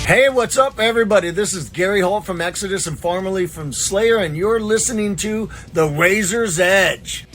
Hey, what's up, everybody? This is Gary Holt from Exodus and formerly from Slayer, and you're listening to The Razor's Edge.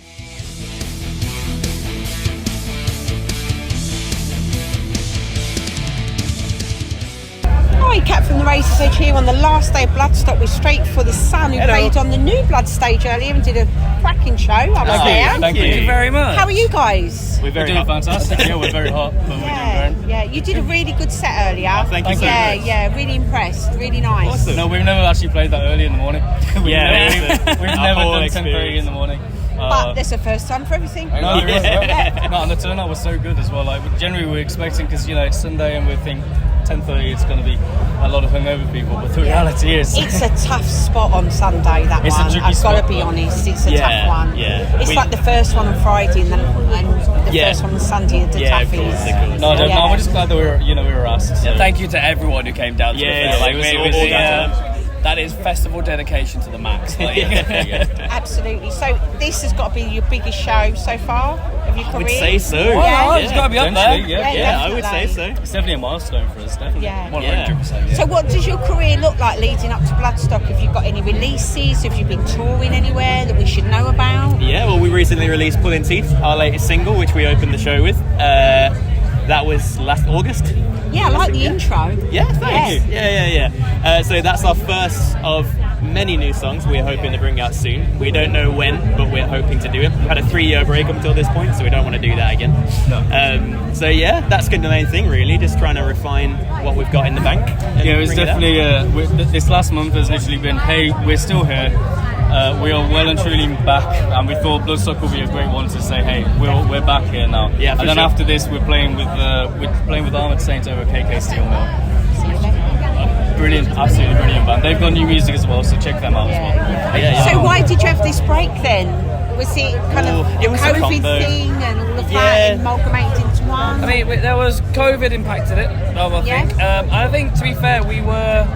Hi, Kat from the Razor's Edge here on the last day of Bloodstock with Straight for the Sun, who played on the new Blood stage earlier and did a cracking show. I was there. Thank you very much. How are you guys? We're doing fantastic. Yeah, we're very hot, but we're doing great. Yeah, you did a really good set earlier. Thank you so much. Yeah, really impressed. Really nice. Awesome. No, we've never actually played that early in the morning. We've never done 10:30 in the morning. But there's a first time for everything. No, and the turnout was so good as well. Like generally we're expecting, because it's Sunday and we think 10:30 it's going to be a lot of hungover people, but the reality is it's a tough spot on Sunday. It's one. a tricky I've got to spot, be honest. It's a tough one. Yeah. It's like the first one on Friday and the first one on Sunday. The Of course. No, we're just glad that we were asked. So. Yeah, thank you to everyone who came down to the fair. That is festival dedication to the max. Absolutely. So this has got to be your biggest show so far of your career? I would say so. It's got to be up there. Yeah, I would say so. It's definitely a milestone for us, definitely. Yeah. 100%. Yeah. So what does your career look like leading up to Bloodstock? Have you got any releases? Have you been touring anywhere that we should know about? Yeah, well, we recently released Pulling Teeth, our latest single, which we opened the show with. That was last August. Yeah, I like the intro. Yeah, thank you. Yeah. So that's our first of many new songs we're hoping to bring out soon. We don't know when, but we're hoping to do it. We've had a 3-year break up until this point, so we don't want to do that again. No. So yeah, that's the main thing really, just trying to refine what we've got in the bank. Yeah, it's definitely, this last month has literally been, hey, we're still here. We are well and truly back, and we thought Bloodstock would be a great one to say, hey, we're back here now. Yeah, and then after this, we're playing with Armored Saints over KK Steel Mill. Brilliant, absolutely brilliant band. They've got new music as well, so check them out as well. So why did you have this break then? Was it kind of it was a COVID combo thing and all of that amalgamated into one? I mean, there was COVID impacted it, I think. I think, to be fair, we were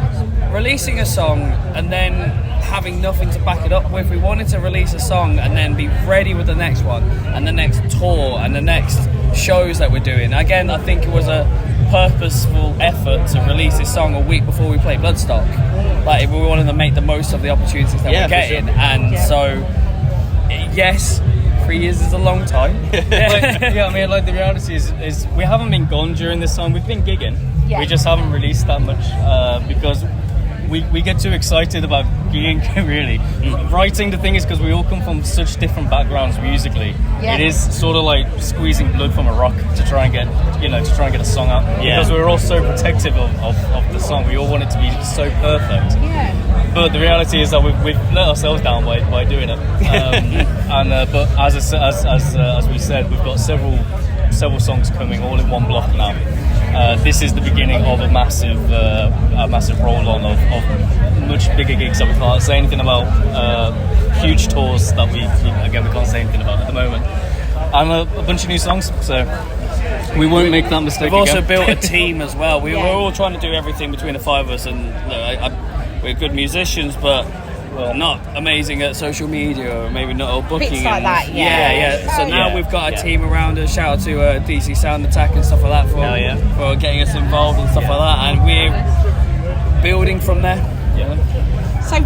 releasing a song and then having nothing to back it up with. We wanted to release a song and then be ready with the next one and the next tour and the next shows that we're doing. Again, I think it was a purposeful effort to release this song a week before we played Bloodstock. Like, we wanted to make the most of the opportunities that we're getting. Sure. And so, yes, 3 years is a long time. I mean, like, the reality is we haven't been gone during this time. We've been gigging. We just haven't released that much because we get too excited about gigging, really. Writing, the thing is, because we all come from such different backgrounds musically, it is sort of like squeezing blood from a rock to try and get a song out. Because we're all so protective of the song. We all want it to be so perfect. But the reality is that we've let ourselves down by doing it. But as we said, we've got several songs coming all in one block now. This is the beginning of a massive roll-on of much bigger gigs that we can't say anything about, huge tours that we can't say anything about at the moment, and a bunch of new songs, so we won't make that mistake. We've also built a team as well. We're all trying to do everything between the five of us, and we're good musicians, but not amazing at social media, or maybe not at booking. Bits like that, So now we've got a team around us. Shout out to DC Sound Attack and stuff like that for getting us involved and stuff like that, and we're building from there. So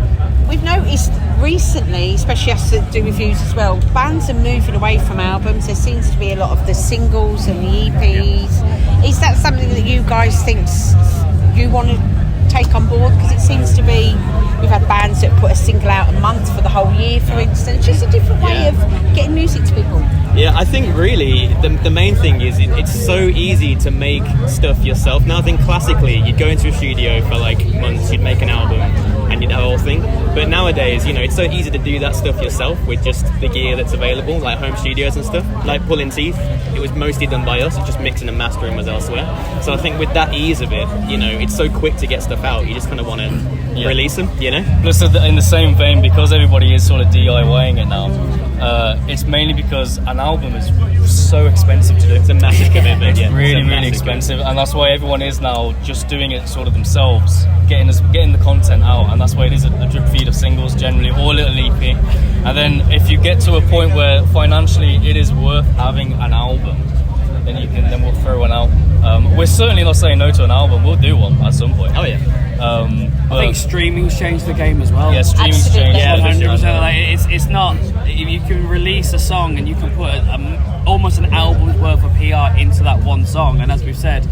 we've noticed recently, especially us that do reviews as well, bands are moving away from albums. There seems to be a lot of the singles and the EPs. Is that something that you guys think you want to take on board? Because it seems to be, we've had bands that put a single out a month for the whole year, for instance. Just a different way of getting music to people. Yeah, I think really the main thing is it's so easy to make stuff yourself. Now, I think classically you'd go into a studio for like months, you'd make an album and you'd have a whole thing. But nowadays, it's so easy to do that stuff yourself with just the gear that's available, like home studios and stuff. Like Pulling Teeth, it was mostly done by us. It's just mixing and mastering was elsewhere. So I think with that ease of it, it's so quick to get stuff out. You just kind of want to release them, Plus, in the same vein, because everybody is sort of DIYing it now, it's mainly because an album is so expensive to do. It's a massive commitment. It's really expensive, and that's why everyone is now just doing it sort of themselves, getting the content out, and that's why it is a drip feed of singles generally, or a little EP. And then if you get to a point where financially it is worth having an album, then we'll throw one out. We're certainly not saying no to an album. We'll do one at some point. Oh yeah. I think streaming's changed the game as well. Yeah, streaming's Absolutely. changed. Yeah, everything. 100%. Like, it's not. If you can release a song and you can put almost an album's worth of PR into that one song, and as we've said,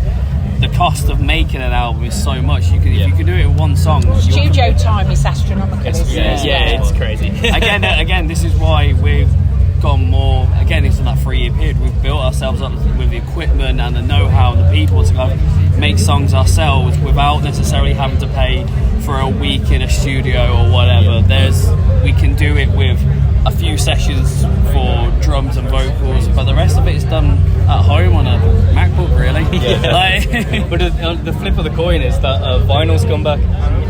the cost of making an album is so much. If you can do it in one song, Studio time is astronomical, isn't it? Yeah, it's crazy. again, this is why we've gone more. Again, it's in that 3-year period. We've built ourselves up with the equipment and the know-how and the people to kind of make songs ourselves without necessarily having to pay for a week in a studio or whatever. We can do it with a few sessions for drums and vocals, but the rest of it is done at home on a MacBook, really. Yeah. But the flip of the coin is that vinyl's come back.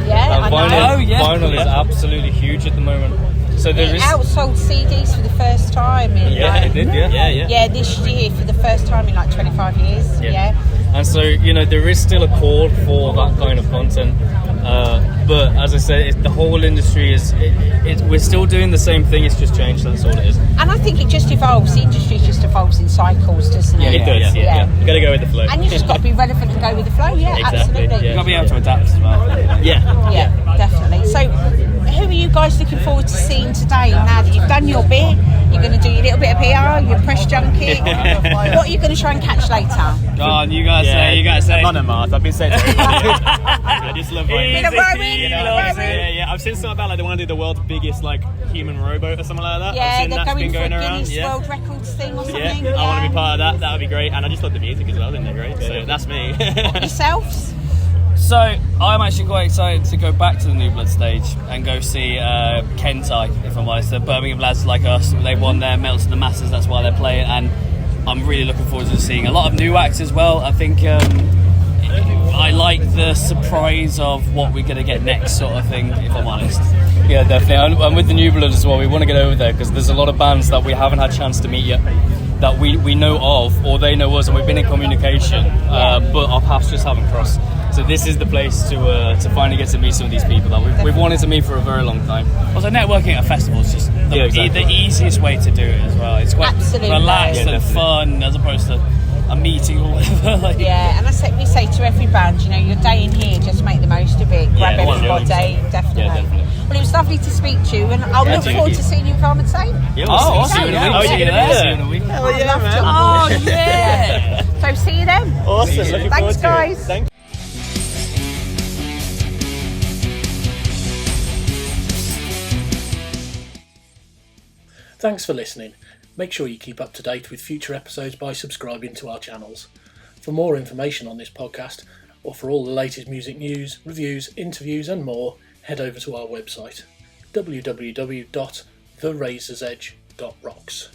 Yeah, I know. Vinyl is absolutely huge at the moment. So there It outsold CDs for the first time in it did, yeah, this year for the first time in like 25 years. Yeah. And so, there is still a call for that kind of content. But as I said, the whole industry we're still doing the same thing, it's just changed, that's all it is. And I think it just evolves. The industry just evolves in cycles, doesn't it? It does. Yeah. You got to go with the flow. And you just got to be relevant and go with the flow. Yeah, Exactly, absolutely. You've got to be able to adapt as well. Yeah, definitely. So, who are you guys looking forward to seeing today? Now that you've done your bit, you're going to do your little bit of PR, your press junket. What are you going to try and catch later? Go on, you guys say. None of Mars. I've been saying to everybody. I just love Bit of rowing, Yeah. I've seen something about they want to do the world's biggest human rowboat or something like that. I've Yeah, seen they're that's going been for a going around. Guinness World Records thing or something. Yeah, I want to be part of that. That would be great. And I just love the music as well. Isn't it great? So that's me. Yourselves? So I'm actually quite excited to go back to the New Blood stage and go see Kentai, if I'm honest. The Birmingham lads like us, they won their Metal to the Masses, that's why they're playing, and I'm really looking forward to seeing a lot of new acts as well. I think I like the surprise of what we're going to get next sort of thing, if I'm honest. Yeah, definitely. And with the New Blood as well, we want to get over there because there's a lot of bands that we haven't had a chance to meet yet that we know of, or they know us, and we've been in communication, but our paths just haven't crossed. So this is the place to finally get to meet some of these people that we've wanted to meet for a very long time. Also, networking at a festival is just the easiest way to do it as well. It's quite Absolutely. relaxed and fun as opposed to a meeting or whatever. Yeah, and we say to every band, your day in here, just make the most of it. Grab everybody, definitely. Yeah, definitely. Well, it was lovely to speak to you, and I'll look forward to seeing you in Farm and Saint. Yeah, I'll see you in a week. Oh, you're gonna be See you in a week. Hell yeah, love man. to. Oh, yeah! So see you then. Awesome. Looking forward Thanks, to it. guys. Thank you. Thanks for listening. Make sure you keep up to date with future episodes by subscribing to our channels. For more information on this podcast, or for all the latest music news, reviews, interviews and more, head over to our website www.therazorsedge.rocks.